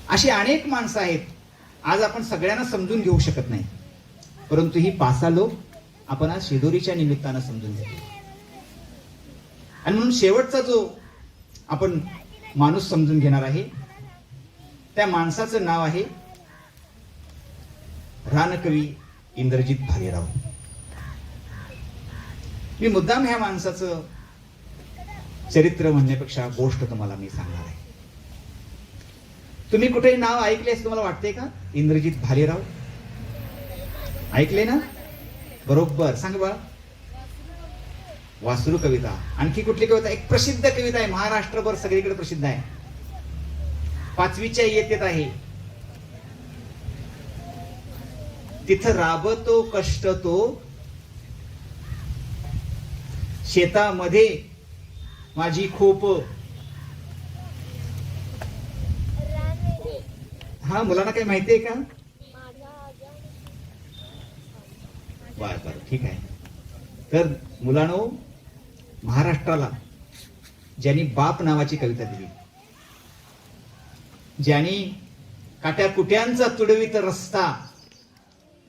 अशी अनेक माणसं आहेत. आज आपण सगळ्यांना समजून घेऊ शकत नाही, परंतु ही 5 लोक आपण आज शिदोरीच्या निमित्तानं समजून घेतो. आणि म्हणून शेवटचा जो आपण माणूस समजून घेणार आहे, त्या माणसाचं नाव आहे रानकवी इंद्रजित भालेराव. मी मुद्दाम ह्या माणसाचं चरित्र म्हणण्यापेक्षा गोष्ट तुम्हाला मी सांगणार आहे. तुम्ही कुठेही नाव ऐकले असं तुम्हाला वाटते का? इंद्रजित भालेराव ऐकले ना? बरोबर, सांग बा. वासरू कविता. आणखी कुठली कविता? एक प्रसिद्ध कविता आहे, महाराष्ट्रभर सगळीकडे प्रसिद्ध आहे, 5वीच्या इयत्तेत आहे. तिथं राबतो कष्ट तो, शेतामध्ये माझी खोप. हा, मुलांना काही माहिती आहे का? बरं, ठीक आहे. तर मुलांनो, महाराष्ट्राला ज्यांनी बाप नावाची कविता दिली, ज्यांनी काट्या कुट्यांचा तुडवीत रस्ता,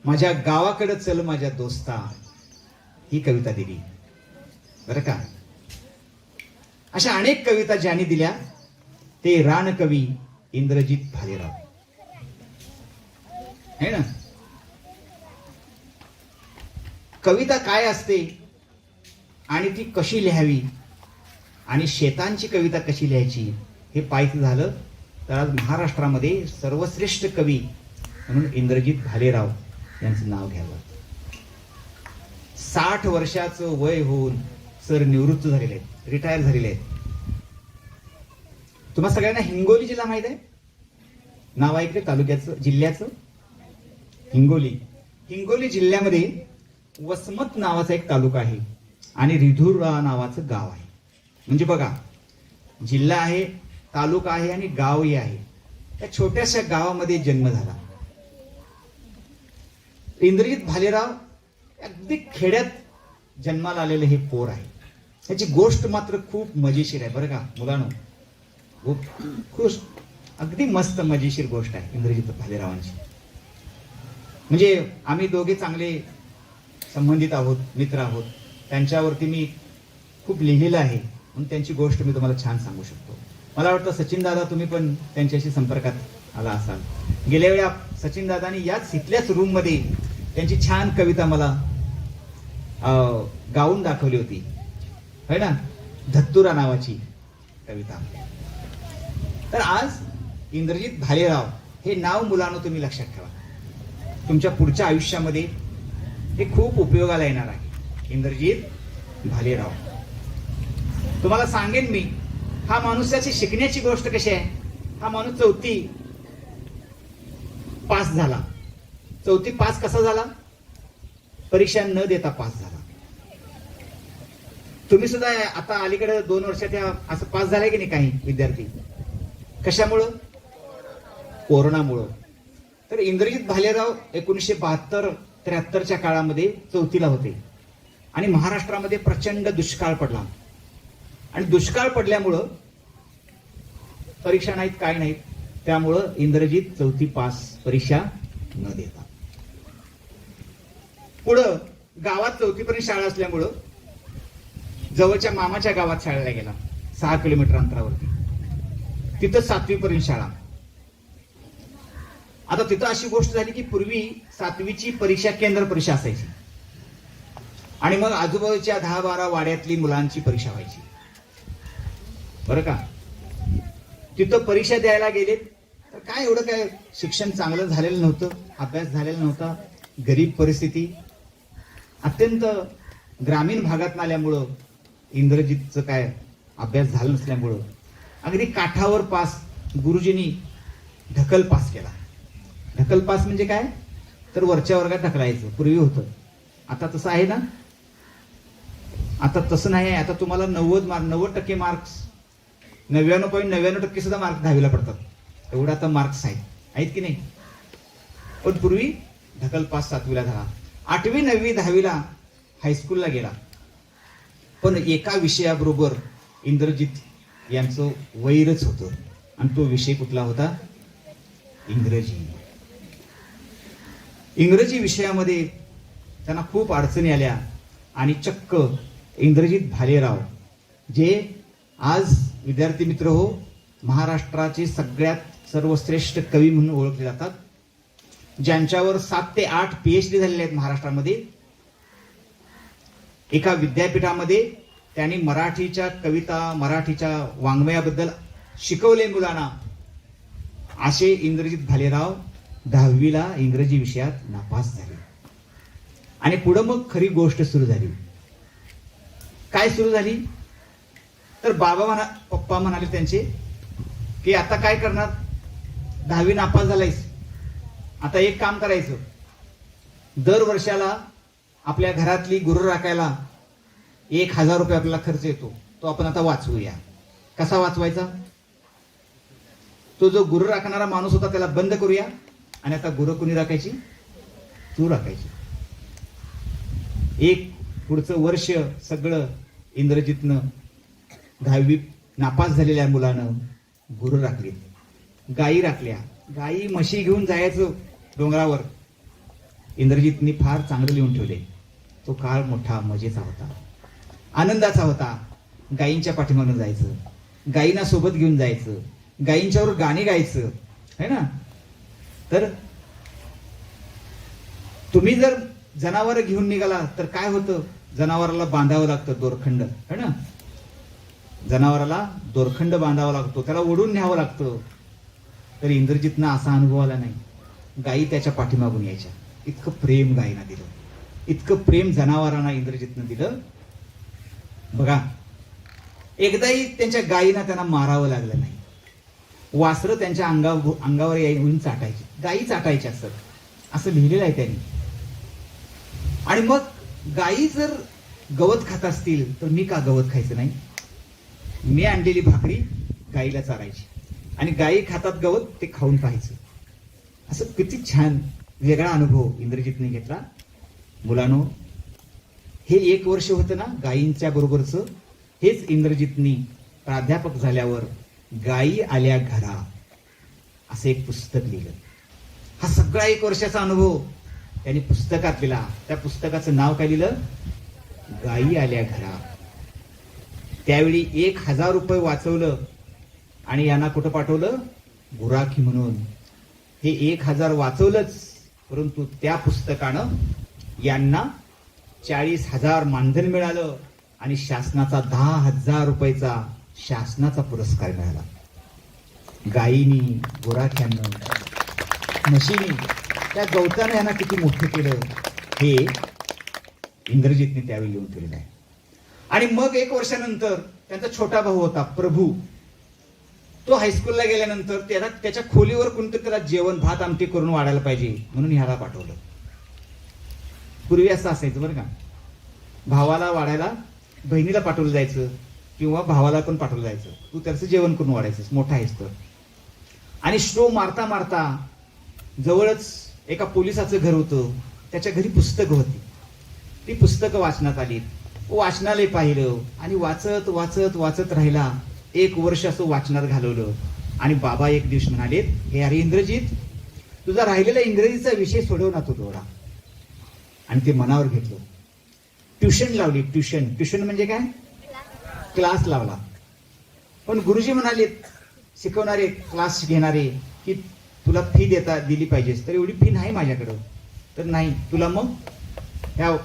माझ्या गावाकडे चल माझ्या दोस्ता, ही कविता दिली बरं का. अशा अनेक कविता ज्यांनी दिल्या ते रानकवी इंद्रजित भालेराव है ना. कविता काय असते आणि ती कशी लिहावी आणि शेतांची कविता कशी लिहायची हे पाहायचं झालं तर आज महाराष्ट्रामध्ये सर्वश्रेष्ठ कवी म्हणून इंद्रजित भालेराव यांचं नाव घ्यावं. 60 वर्षाचं वय होऊन सर निवृत्त झालेले आहेत, रिटायर झालेले आहेत. तुम्हा सगळ्यांना हिंगोली जिल्हा माहित आहे? नाव ऐकले तालुक्याचं, जिल्ह्याचं? हिंगोली. हिंगोली जिल्ह्यामध्ये वसमत नावाचा एक तालुका आहे आणि रिधुरा नावाचं गाव आहे. म्हणजे बघा, जिल्हा आहे, तालुका आहे आणि गावही आहे. त्या छोट्याशा गावामध्ये जन्म झाला. इंद्रजित भालेराव अगदी खेड्यात जन्माला आलेले हे पोर आहे. त्याची गोष्ट मात्र खूप मजेशीर आहे बरं का मुलांनो. खुश, अगदी मस्त मजेशीर गोष्ट आहे इंद्रजित भालेरावांची. म्हणजे आम्ही दोघे चांगले संबंधित आहोत, मित्र आहोत. त्यांच्यावरती मी खूप लिहिलेलं आहे म्हणून त्यांची गोष्ट मी तुम्हाला छान सांगू शकतो. मला वाटतं सचिन दादा तुम्ही पण त्यांच्याशी संपर्कात आला असाल. गेल्या वेळी सचिन दादानी याच इथल्याच रूम मध्ये त्यांची छान कविता मला गाऊन दाखवली होती है ना, धत्तुरा नावाची कविता. तर आज इंद्रजित भालेराव हे नाव मुलांनो तुम्ही लक्षात ठेवा. तुमच्या पुढच्या आयुष्यामध्ये हे खूप उपयोगाला येणार आहे. इंद्रजित भालेराव. तुम्हाला सांगेन मी, हा माणूसाची शिकण्याची गोष्ट कशी आहे. हा माणूस 4थी पास झाला. 4थी पास कसा झाला? परीक्षा न देता पास झाला. तुम्ही सुद्धा आता अलीकडे 2 वर्षात असं पास झालाय की नाही काही विद्यार्थी? कशामुळं? कोरोनामुळं. तर इंद्रजित भालेराव 1972-73च्या काळामध्ये 4थीला होते आणि महाराष्ट्रामध्ये प्रचंड दुष्काळ पडला. आणि दुष्काळ पडल्यामुळं परीक्षा नाहीत, काय नाहीत, त्यामुळं इंद्रजित 4थी पास परीक्षा न देता पुढं गावात 4थी पर्यंत शाळा असल्यामुळं जवळच्या मामाच्या गावात शाळेला गेला, 6 किलोमीटर अंतरावरती. तिथं 7वी पर्यंत शाळा. आता तिथं अशी गोष्ट झाली की पूर्वी 7वीची परीक्षा केंद्र परीक्षा असायची आणि मग आजूबाजूच्या 10-12 वाड्यातली मुलांची परीक्षा व्हायची बरं का. तिथं परीक्षा द्यायला गेले तर काय एवढं काय शिक्षण चांगलं झालेलं नव्हतं, अभ्यास झालेला नव्हता, गरीब परिस्थिती, अत्यंत ग्रामीण भागात आल्यामुळं इंद्रजितचं काय अभ्यास झाला नसल्यामुळं अगदी काठावर पास, गुरुजींनी ढकल पास केला. ढकल पास म्हणजे काय? तर वरच्या वर्गात ढकलायचं, पूर्वी होतं. आता तसं आहे ना? आता तसं नाही आहे. आता तुम्हाला 90% मार्क्स, 99.99% सुद्धा मार्क्स 10वीला पडतात. एवढा आता मार्क्स आहेत की नाही? पण पूर्वी ढकल पास 7वीला झाला. 8वी 9वी 10वीला हायस्कूलला गेला. पण एका विषयाबरोबर इंद्रजित यांचं वैरच होतं आणि तो विषय कुठला होता? इंग्रजी विषयामध्ये त्यांना खूप अडचणी आल्या आणि चक्क इंद्रजित भालेराव, जे आज विद्यार्थी मित्र हो महाराष्ट्राचे सगळ्यात सर्वश्रेष्ठ कवी म्हणून ओळखले जातात, ज्यांच्यावर 7 ते 8 PhD झालेले आहेत महाराष्ट्रामध्ये, एका विद्यापीठामध्ये त्यांनी मराठीच्या कविता, मराठीच्या वाङ्मयाबद्दल शिकवले मुलांना, असे इंद्रजित भालेराव 10वीला इंग्रजी विषयात नापास झाले. आणि पुढे मग खरी गोष्ट सुरू झाली. काय सुरू झाली तर पप्पा म्हणाले त्यांचे की आता काय करणार, 10वी नापास झालायस, आता एक काम करायचं, दर वर्षाला आपल्या घरातली गुरु राखायला 1000 रुपये आपल्याला खर्च येतो, तो आपण आता वाचवूया. कसा वाचवायचा, तो जो गुरु राखणारा माणूस होता त्याला बंद करूया आणि आता गुरु कुणी राखायची, तू राखायची. एक पुढचं वर्ष सगळं इंद्रजितनं 10वी नापास झालेल्या मुलानं गुरु राखले, गायी राखल्या, गायी म्हशी घेऊन जायचं डोंगरावर. इंद्रजितनी फार चांगलं लिहून ठेवले. तो काळ मोठा मजेचा होता, आनंदाचा होता. गायींच्या पाठीमागून जायचं, गायींना सोबत घेऊन जायचं, गायींच्यावर गाणी गायचं, है ना. तर तुम्ही जर जनावर घेऊन निघाला तर काय होतं, जनावराला बांधावं लागतं दोरखंड, है ना. जनावराला दोरखंड बांधावा लागतो, त्याला ओढून न्यावं लागतं. तर इंद्रजितना असा अनुभव आला नाही. गायी त्याच्या पाठीमागून यायच्या. इतकं प्रेम गायींना दिलं, इतकं प्रेम जनावरांना इंद्रजितनं दिलं. बघा, एकदाही त्यांच्या गायींना त्यांना मारावं लागलं नाही. वासरं त्यांच्या अंगावर येऊन चाटायची, गायी चाटायच्या असतात, असं लिहिलेलं आहे त्यांनी. आणि मग गायी जर गवत खात असतील तर मी का गवत खायचं नाही, मी आणलेली भाकरी गायीला चारायची आणि गायी खातात गवत, ते खाऊन पाहायचं. असं किती छान वेगळा अनुभव इंद्रजितने घेतला. मुलांनो, हे 1 वर्ष होतं ना गायींच्या बरोबरचं, हेच इंद्रजितनी प्राध्यापक झाल्यावर गायी आल्या घरा असं एक पुस्तक लिहिलं. हा सगळा 1 वर्षाचा अनुभव त्यांनी पुस्तकात लिहिला. त्या पुस्तकाचं नाव काय लिहिलं, गायी आल्या घरा. त्यावेळी 1000 रुपये वाचवलं आणि यांना कुठं पाठवलं, गुराखी म्हणून. हे 1000 वाचवलंच, परंतु त्या पुस्तकानं यांना 40,000 मानधन मिळालं आणि शासनाचा 10,000 रुपयाचा शासनाचा पुरस्कार मिळाला. गायीनी, गुराख्यानं, म्हशीनी, त्या गवतानं यांना किती मोठं केलं हे इंद्रजितने त्यावेळी लिहून ठेवलेलं आहे. आणि मग 1 वर्षानंतर त्यांचा छोटा भाऊ होता प्रभू, तो हायस्कूलला गेल्यानंतर त्याच्या खोलीवर कोणतरी त्याला जेवण, भात, आमटी करून वाढायला पाहिजे म्हणून ह्याला पाठवलं. पूर्वी असं असायचं बरं का, भावाला वाढायला बहिणीला पाठवलं जायचं किंवा भावाला पण पाठवलं जायचं, तू त्याचं जेवण करून वाढायचं, मोठा आहेस तर. आणि स्टोव मारता मारता जवळच एका पोलिसाचं घर होतं, त्याच्या घरी पुस्तकं होती. ती पुस्तकं वाचनात आली, वाचनालय पाहिलं आणि वाचत वाचत वाचत राहिला. 1 वर्ष असं वाचनात घालवलं. आणि बाबा एक दिवस म्हणाले, हे अरे इंद्रजित, तुझा राहिलेला इंग्रजीचा विषय सोडव ना तू थोडा. आणि ते मनावर घेतलं. ट्युशन लावली. ट्युशन म्हणजे काय, क्लास लावला. पण गुरुजी म्हणाले, शिकवणारे, क्लास घेणारे, की तुला फी दिली पाहिजेस. तर एवढी फी नाही माझ्याकडं. तर नाही, तुला मग ह्या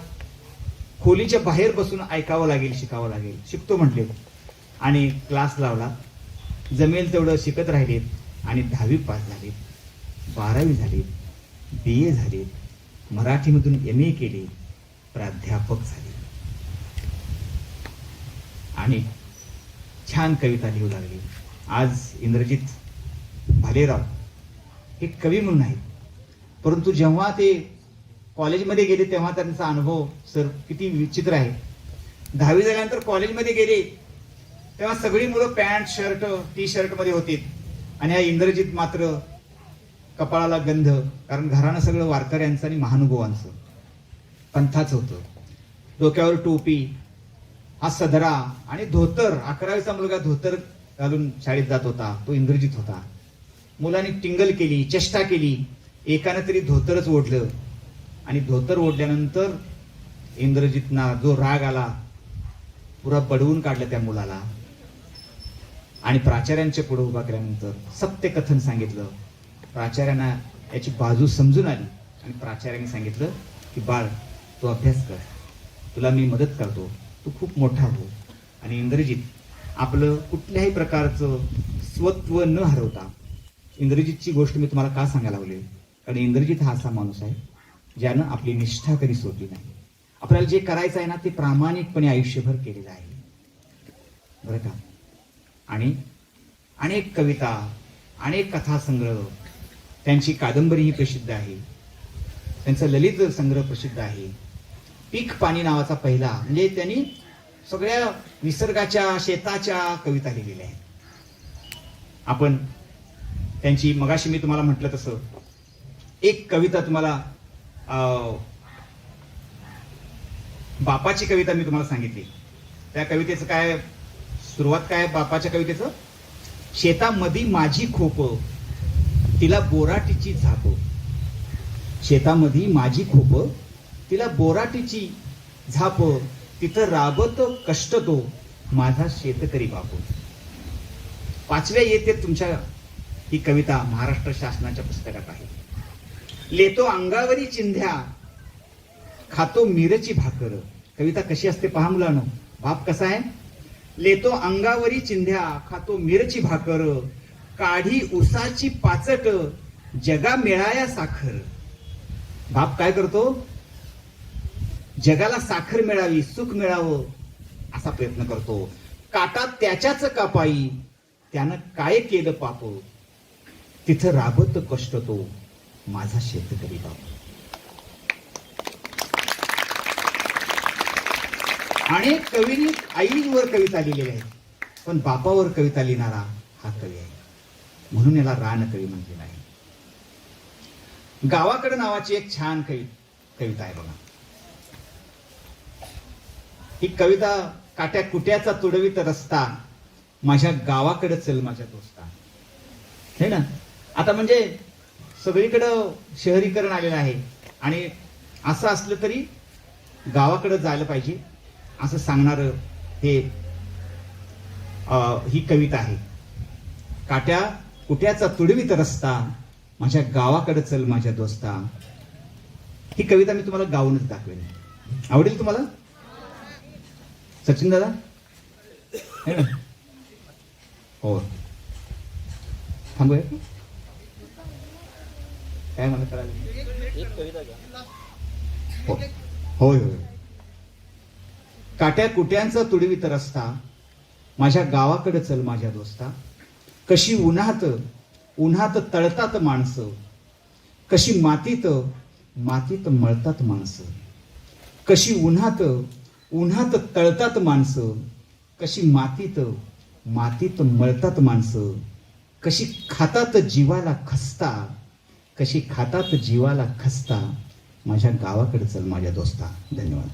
खोलीच्या बाहेर बसून ऐकावं लागेल, शिकावं लागेल. शिकतो म्हटले आणि क्लास लावला. जमेल तेवढं शिकत राहिलेत आणि 10वी पास झाले, 12वी झाले, BA झाले, मराठीमधून MA केले, प्राध्यापक झाले आणि छान कविता लिहू लागले. आज इंद्रजित भालेराव हे कवी म्हणून आहेत, परंतु जेव्हा ते कॉलेजमध्ये गेले तेव्हा त्यांचा अनुभव सर किती विचित्र आहे. 10वी झाल्यानंतर कॉलेजमध्ये गेले तेव्हा सगळी मुलं पॅन्ट शर्ट टी शर्ट मध्ये होती आणि हा इंद्रजित मात्र कपाळाला गंध, कारण घराणं सगळं वारकऱ्यांचं आणि महानुभावांचं पंथाचं होतं. डोक्यावर टोपी, हा सदरा आणि धोतर. 11वीचा मुलगा धोतर घालून शाळेत जात होता, तो इंद्रजित होता. मुलांनी टिंगल केली, चेष्टा केली. एकानं तरी धोतरच ओढलं आणि धोतर ओढल्यानंतर इंद्रजितना जो राग आला पुरा बडवून काढलं त्या मुलाला आणि प्राचार्यांच्या पुढे उभा केल्यानंतर सत्यकथन सांगितलं. प्राचार्यांना याची बाजू समजून आली आणि प्राचार्यांनी सांगितलं की बाळ तू अभ्यास कर, तुला मी मदत करतो, तू खूप मोठा हो. आणि इंद्रजित आपलं कुठल्याही प्रकारचं स्वत्व न हरवता, इंद्रजितची गोष्ट मी तुम्हाला का सांगायला लावली, कारण इंद्रजित हा असा माणूस आहे ज्यानं आपली निष्ठा कधी सोडली नाही. आपल्याला जे करायचं आहे ना ते प्रामाणिकपणे आयुष्यभर केलेलं आहे, बरं का. आणि अनेक कविता, अनेक कथासंग्रह, त्यांची कादंबरी ही प्रसिद्ध आहे, त्यांचा ललित संग्रह प्रसिद्ध आहे. पीक पाणी नावाचा पहिला, म्हणजे त्यांनी सगळ्या निसर्गाच्या, शेताच्या कविता लिहिलेल्या आहेत. आपण त्यांची मगाशी मी तुम्हाला म्हटलं तसं एक कविता तुम्हाला बापाची कविता मी तुम्हाला सांगितली. त्या कवितेचं काय सुरुवात काय बापाच्या कवितेचं, शेतामधी माझी खोप तिला बोराटीची झाप, शेतामधी माझी खोप तिला बोराटीची झाप, तिथं राबत कष्ट तो माझा शेतकरी बापू. पाचव्या येते तुमच्या ही कविता महाराष्ट्र शासनाच्या पुस्तकात आहे. लेतो अंगावरी चिंध्या खातो मिरची भाकर. कविता कशी असते पहा मुलांनो, बाप कसा आहे. लेतो अंगावरी चिंध्या खातो मिरची भाकर, काढी उसाची पाचट जगा मिळाया साखर. बाप काय करतो, जगाला साखर मिळावी, सुख मिळावं असा प्रयत्न करतो. काटा त्याच्याच कापाई त्यानं काय केलं पाप, तिथं राबत कष्ट तो माझा शेतकरी बाप. अनेक कवींनी आईवर कविता लिहिलेल्या आहेत, पण बापावर कविता लिहिणारा हा कवी आहे, म्हणून याला रान कवी म्हटलेलं आहे. गावाकडे नावाची एक छान कविता आहे बघा. ही कविता काट्या कुट्याचा तुडवीत रस्ता, माझ्या गावाकडे चल माझ्या दोस्ता. हे ना, आता म्हणजे सगळीकडं शहरीकरण आलेलं आहे आणि असं असलं तरी गावाकडे जायला पाहिजे असं सांगणारं हे ही कविता आहे. काट्या कुट्याचा तुडवीत रस्ता, माझ्या गावाकडे चल माझ्या दोस्ता. ही कविता मी तुम्हाला गाऊनच दाखवेन, आवडेल तुम्हाला सचिन दादा? हो, थांबूया काय मला करायला. होय होय, काट्या कुट्यांचा तुडवीत रस्ता, माझ्या गावाकडे चल माझ्या दोस्ता. कशी उन्हात उन्हात तळतात माणसं, कशी मातीत मातीत मळतात माणसं. कशी उन्हात उन्हात तळतात माणसं, कशी मातीत मातीत मळतात माणसं. कशी खातात जीवाला खस्ता, कशी खातात जीवाला खस्ता, माझ्या गावाकडे चल माझ्या दोस्ता. धन्यवाद.